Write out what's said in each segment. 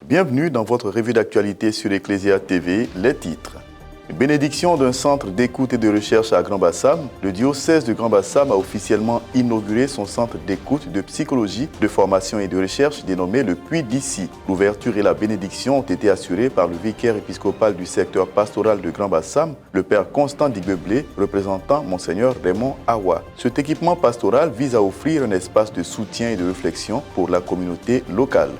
Bienvenue dans votre revue d'actualité sur Ecclesia TV, les titres. Bénédiction d'un centre d'écoute et de recherche à Grand-Bassam, le diocèse de Grand-Bassam a officiellement inauguré son centre d'écoute, de psychologie, de formation et de recherche dénommé le Puy d'Issy. L'ouverture et la bénédiction ont été assurées par le vicaire épiscopal du secteur pastoral de Grand-Bassam, le père Constant Digbeblé, représentant Monseigneur Raymond Awa. Cet équipement pastoral vise à offrir un espace de soutien et de réflexion pour la communauté locale.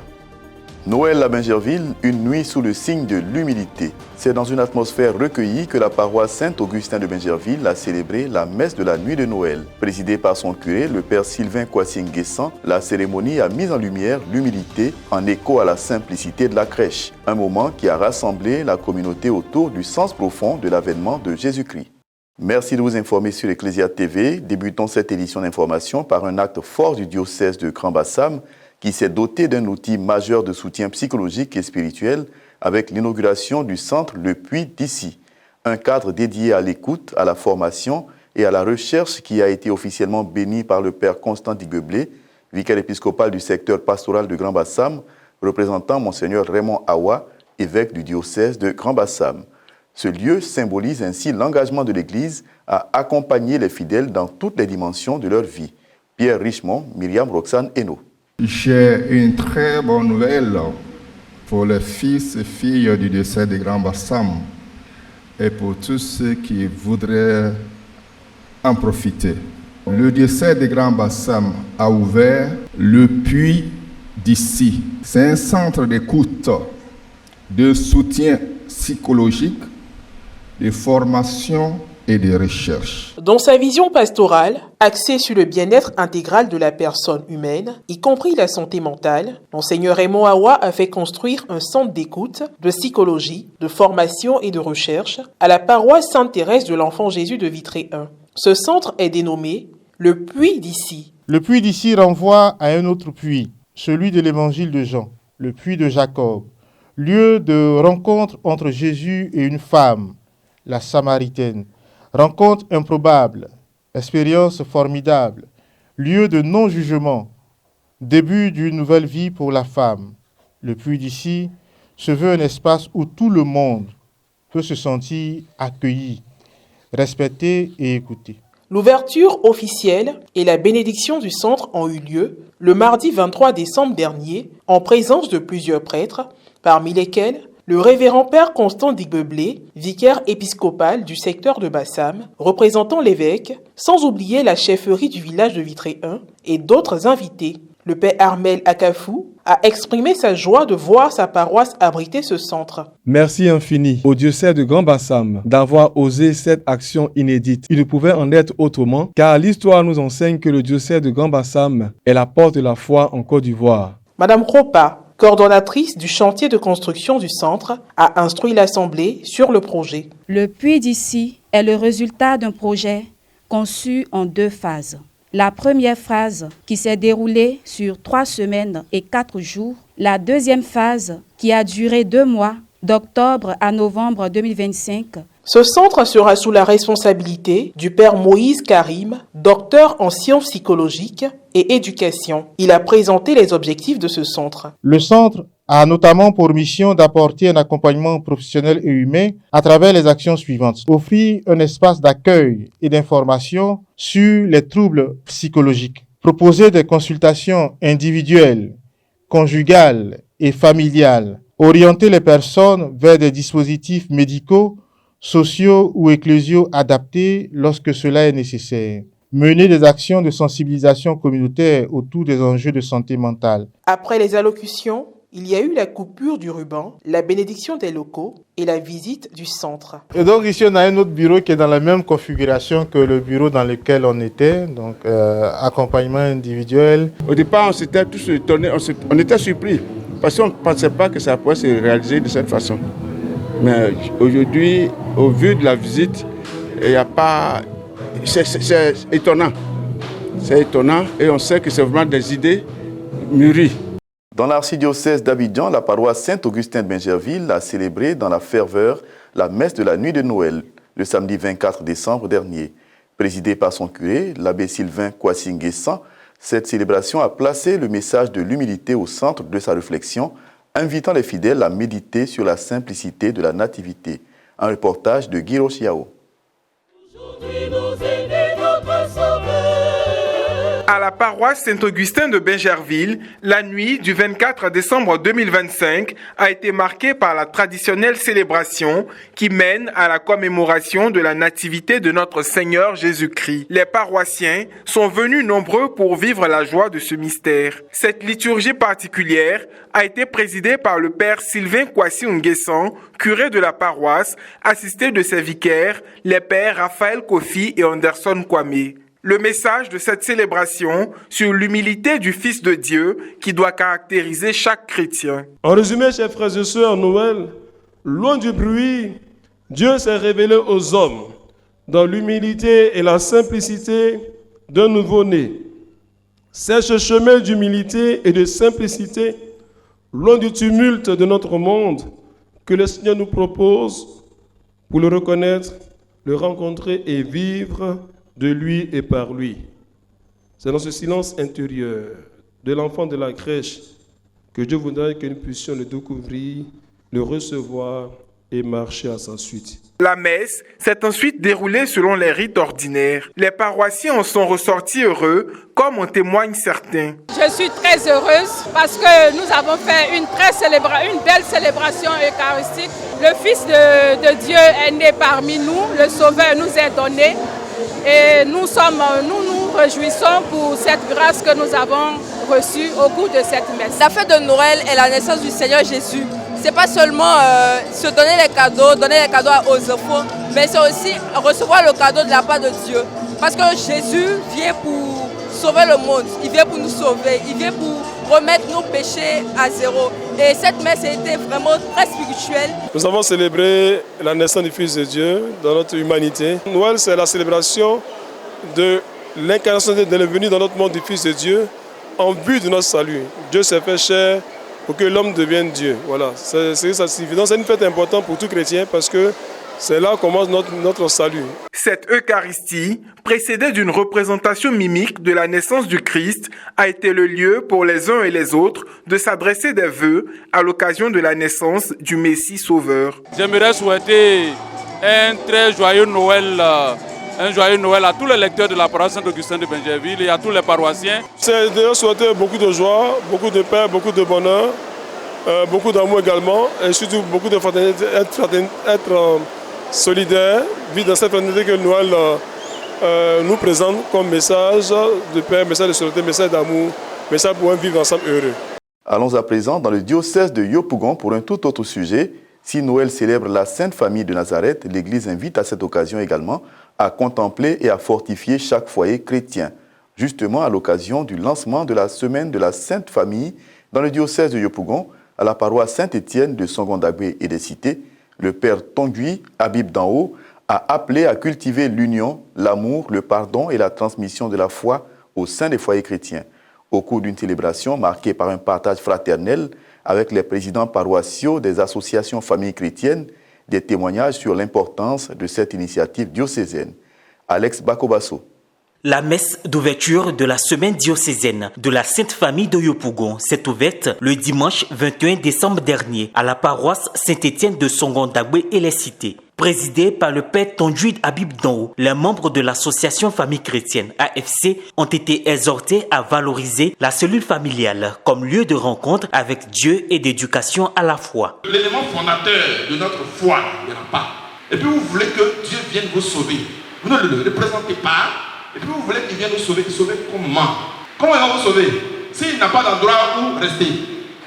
Noël à Bingerville, une nuit sous le signe de l'humilité. C'est dans une atmosphère recueillie que la paroisse Saint-Augustin de Bingerville a célébré la messe de la nuit de Noël. Présidée par son curé, le père Sylvain Kwasi-Nguessan, la cérémonie a mis en lumière l'humilité en écho à la simplicité de la crèche. Un moment qui a rassemblé la communauté autour du sens profond de l'avènement de Jésus-Christ. Merci de vous informer sur Ecclesia TV. Débutons cette édition d'information par un acte fort du diocèse de Grand-Bassam qui s'est doté d'un outil majeur de soutien psychologique et spirituel avec l'inauguration du centre Le Puy d'Issy, un cadre dédié à l'écoute, à la formation et à la recherche qui a été officiellement béni par le père Constant Digbeblé, vicaire épiscopal du secteur pastoral de Grand-Bassam, représentant Monseigneur Raymond Awa, évêque du diocèse de Grand-Bassam. Ce lieu symbolise ainsi l'engagement de l'Église à accompagner les fidèles dans toutes les dimensions de leur vie. Pierre Richemont, Myriam Roxane Hainaut. J'ai une très bonne nouvelle pour les fils et filles du diocèse de Grand-Bassam et pour tous ceux qui voudraient en profiter. Le diocèse de Grand-Bassam a ouvert le Puy d'Issy. C'est un centre d'écoute, de soutien psychologique, de formation et de recherche. Dans sa vision pastorale, axée sur le bien-être intégral de la personne humaine, y compris la santé mentale, Monseigneur Raymond Awa a fait construire un centre d'écoute, de psychologie, de formation et de recherche à la paroisse Sainte-Thérèse de l'Enfant Jésus de Vitré 1. Ce centre est dénommé le Puy d'Issy. Le Puy d'Issy renvoie à un autre puits, celui de l'évangile de Jean, le puits de Jacob, lieu de rencontre entre Jésus et une femme, la Samaritaine. Rencontre improbable, expérience formidable, lieu de non-jugement, début d'une nouvelle vie pour la femme. Le Puy d'Issy se veut un espace où tout le monde peut se sentir accueilli, respecté et écouté. L'ouverture officielle et la bénédiction du centre ont eu lieu le mardi 23 décembre dernier en présence de plusieurs prêtres, parmi lesquels le révérend père Constant Digbeblé, vicaire épiscopal du secteur de Bassam, représentant l'évêque, sans oublier la chefferie du village de Vitré 1 et d'autres invités. Le père Armel Akafou a exprimé sa joie de voir sa paroisse abriter ce centre. Merci infini au diocèse de Grand-Bassam d'avoir osé cette action inédite. Il ne pouvait en être autrement, car l'histoire nous enseigne que le diocèse de Grand-Bassam est la porte de la foi en Côte d'Ivoire. Madame Kropa, coordonnatrice du chantier de construction du centre, a instruit l'Assemblée sur le projet. Le Puy d'Issy est le résultat d'un projet conçu en 2 phases. La première phase qui s'est déroulée sur 3 semaines et 4 jours. La deuxième phase qui a duré 2 mois, d'octobre à novembre 2025. Ce centre sera sous la responsabilité du père Moïse Karim, docteur en sciences psychologiques et éducation. Il a présenté les objectifs de ce centre. Le centre a notamment pour mission d'apporter un accompagnement professionnel et humain à travers les actions suivantes. Offrir un espace d'accueil et d'information sur les troubles psychologiques. Proposer des consultations individuelles, conjugales et familiales. Orienter les personnes vers des dispositifs médicaux, sociaux ou ecclésiaux adaptés lorsque cela est nécessaire. Mener des actions de sensibilisation communautaire autour des enjeux de santé mentale. Après les allocutions, il y a eu la coupure du ruban, la bénédiction des locaux et la visite du centre. Et donc ici, on a un autre bureau qui est dans la même configuration que le bureau dans lequel on était, donc accompagnement individuel. Au départ, on s'était tous étonnés, on était surpris, parce qu'on ne pensait pas que ça pourrait se réaliser de cette façon. Mais aujourd'hui, au vu de la visite, il n'y a pas... C'est étonnant. C'est étonnant et on sait que c'est vraiment des idées mûries. Dans l'archidiocèse d'Abidjan, la paroisse Saint-Augustin de Bingerville a célébré dans la ferveur la messe de la nuit de Noël, le samedi 24 décembre dernier. Présidée par son curé, l'abbé Sylvain Kwasi-Nguessan, cette célébration a placé le message de l'humilité au centre de sa réflexion, invitant les fidèles à méditer sur la simplicité de la nativité. Un reportage de Guy Rochiao. À la paroisse Saint-Augustin de Bingerville, la nuit du 24 décembre 2025 a été marquée par la traditionnelle célébration qui mène à la commémoration de la nativité de notre Seigneur Jésus-Christ. Les paroissiens sont venus nombreux pour vivre la joie de ce mystère. Cette liturgie particulière a été présidée par le père Sylvain Kwasi Nguessan, curé de la paroisse, assisté de ses vicaires, les pères Raphaël Kofi et Anderson Kwame. Le message de cette célébration sur l'humilité du Fils de Dieu qui doit caractériser chaque chrétien. En résumé, chers frères et sœurs, Noël, loin du bruit, Dieu s'est révélé aux hommes dans l'humilité et la simplicité d'un nouveau-né. C'est ce chemin d'humilité et de simplicité, loin du tumulte de notre monde, que le Seigneur nous propose pour le reconnaître, le rencontrer et vivre de lui et par lui. C'est dans ce silence intérieur de l'enfant de la crèche que Dieu voudrait que nous puissions le découvrir, le recevoir et marcher à sa suite. La messe s'est ensuite déroulée selon les rites ordinaires. Les paroissiens en sont ressortis heureux, comme en témoignent certains. Je suis très heureuse parce que nous avons fait une belle célébration eucharistique. Le Fils de Dieu est né parmi nous, le Sauveur nous est donné. Et nous nous réjouissons pour cette grâce que nous avons reçue au cours de cette messe. La fête de Noël est la naissance du Seigneur Jésus. Ce n'est pas seulement se donner les cadeaux aux enfants, mais c'est aussi recevoir le cadeau de la part de Dieu. Parce que Jésus vient pour sauver le monde, il vient pour nous sauver, il vient pour remettre nos péchés à zéro. Et cette messe a été vraiment très spirituelle. Nous avons célébré la naissance du Fils de Dieu dans notre humanité. Noël, c'est la célébration de l'incarnation de la venue dans notre monde du Fils de Dieu en vue de notre salut. Dieu s'est fait chair pour que l'homme devienne Dieu. Voilà, c'est ça signifie. Donc c'est une fête importante pour tout chrétien parce que c'est là que commence notre salut. Cette Eucharistie, précédée d'une représentation mimique de la naissance du Christ, a été le lieu pour les uns et les autres de s'adresser des vœux à l'occasion de la naissance du Messie Sauveur. J'aimerais souhaiter un très joyeux Noël à tous les lecteurs de la paroisse Saint-Augustin de Bingerville et à tous les paroissiens. C'est de souhaiter beaucoup de joie, beaucoup de paix, beaucoup de bonheur, beaucoup d'amour également, et surtout beaucoup de fraternité, être solidaire, vivre dans cette fraternité que Noël nous présente comme message de paix, message de solidarité, message d'amour, message pour vivre ensemble heureux. Allons à présent dans le diocèse de Yopougon pour un tout autre sujet. Si Noël célèbre la Sainte Famille de Nazareth, l'Église invite à cette occasion également à contempler et à fortifier chaque foyer chrétien. Justement, à l'occasion du lancement de la Semaine de la Sainte Famille dans le diocèse de Yopougon, à la paroisse Saint-Étienne de Songondagbe et des Cités, le père Tongui Habib d'en-haut a appelé à cultiver l'union, l'amour, le pardon et la transmission de la foi au sein des foyers chrétiens. Au cours d'une célébration marquée par un partage fraternel avec les présidents paroissiaux des associations familles chrétiennes, des témoignages sur l'importance de cette initiative diocésaine. Alex Bakobasso. La messe d'ouverture de la semaine diocésaine de la Sainte Famille de Yopougon s'est ouverte le dimanche 21 décembre dernier à la paroisse Saint-Étienne de Songondagbe et les Cités. Présidée par le père Tongui Habib d'en-haut, les membres de l'association Famille chrétienne AFC ont été exhortés à valoriser la cellule familiale comme lieu de rencontre avec Dieu et d'éducation à la fois. L'élément fondateur de notre foi, il n'y en a pas. Et puis vous voulez que Dieu vienne vous sauver. Vous ne le représentez pas. Et puis vous voulez qu'il vienne nous sauver. Sauver comment? Comment il va vous sauver? S'il n'a pas d'endroit où rester.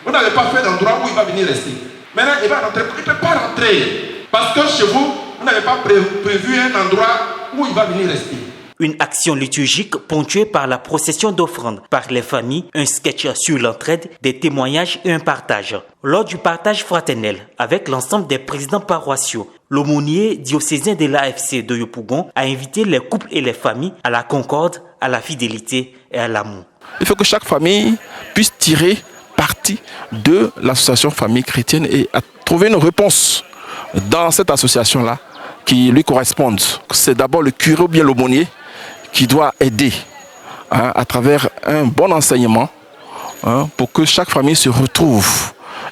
Vous n'avez pas fait d'endroit où il va venir rester. Maintenant, il va rentrer. Il ne peut pas rentrer. Parce que chez vous, vous n'avez pas prévu un endroit où il va venir rester. Une action liturgique ponctuée par la procession d'offrandes par les familles, un sketch sur l'entraide, des témoignages et un partage. Lors du partage fraternel avec l'ensemble des présidents paroissiaux, l'aumônier diocésain de l'AFC de Yopougon a invité les couples et les familles à la concorde, à la fidélité et à l'amour. Il faut que chaque famille puisse tirer parti de l'association famille chrétienne et à trouver une réponse dans cette association-là qui lui correspondent. C'est d'abord le curé ou bien l'aumônier qui doit aider à travers un bon enseignement pour que chaque famille se retrouve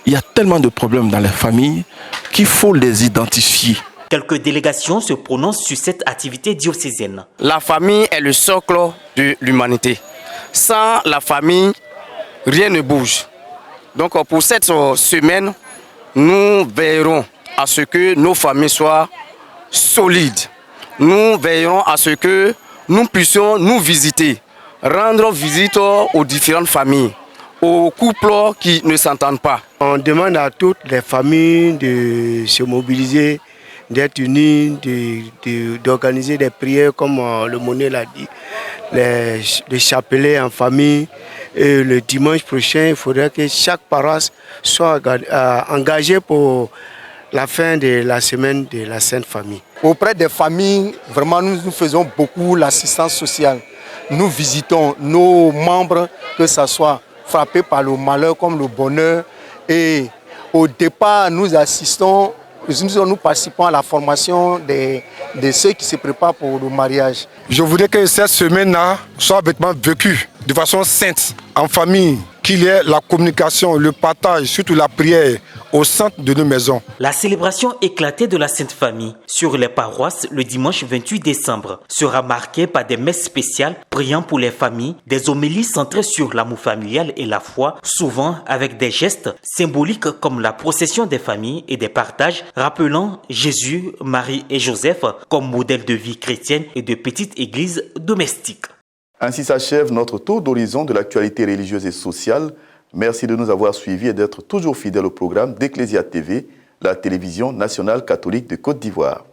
Il y a tellement de problèmes dans les familles qu'il faut les identifier. Quelques délégations se prononcent sur cette activité diocésaine. La famille est le socle de l'humanité. Sans la famille, rien ne bouge. Donc pour cette semaine, nous veillerons à ce que nos familles soient solides. Nous veillerons à ce que nous puissions nous visiter, rendre visite aux différentes familles, aux couples qui ne s'entendent pas. On demande à toutes les familles de se mobiliser, d'être unies, d'organiser des prières comme le Monet l'a dit, les chapelets en famille. Et le dimanche prochain, il faudrait que chaque paroisse soit engagée pour la fin de la semaine de la Sainte Famille. Auprès des familles, vraiment, nous faisons beaucoup l'assistance sociale. Nous visitons nos membres, que ce soit frappés par le malheur comme le bonheur. Et au départ, nous assistons, nous participons à la formation de ceux qui se préparent pour le mariage. Je voudrais que cette semaine-là soit vraiment vécue de façon sainte, en famille, qu'il y ait la communication, le partage, surtout la prière au centre de nos maisons. La célébration éclatée de la Sainte Famille sur les paroisses le dimanche 28 décembre sera marquée par des messes spéciales priant pour les familles, des homélies centrées sur l'amour familial et la foi, souvent avec des gestes symboliques comme la procession des familles et des partages, rappelant Jésus, Marie et Joseph comme modèle de vie chrétienne et de petite église domestique. Ainsi s'achève notre tour d'horizon de l'actualité religieuse et sociale. Merci de nous avoir suivis et d'être toujours fidèles au programme d'Ecclesia TV, la télévision nationale catholique de Côte d'Ivoire.